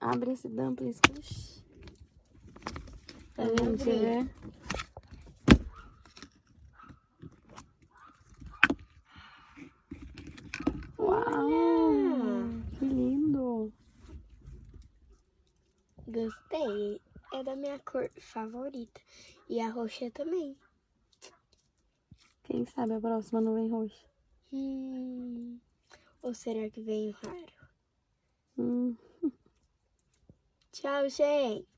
Abre esse dumpling, puxa. Pra gente ver. Uau! Que lindo! Gostei. É da minha cor favorita. E a roxa também. Quem sabe a próxima não vem roxa? Ou será que veio raro? Hum. Tchau, gente!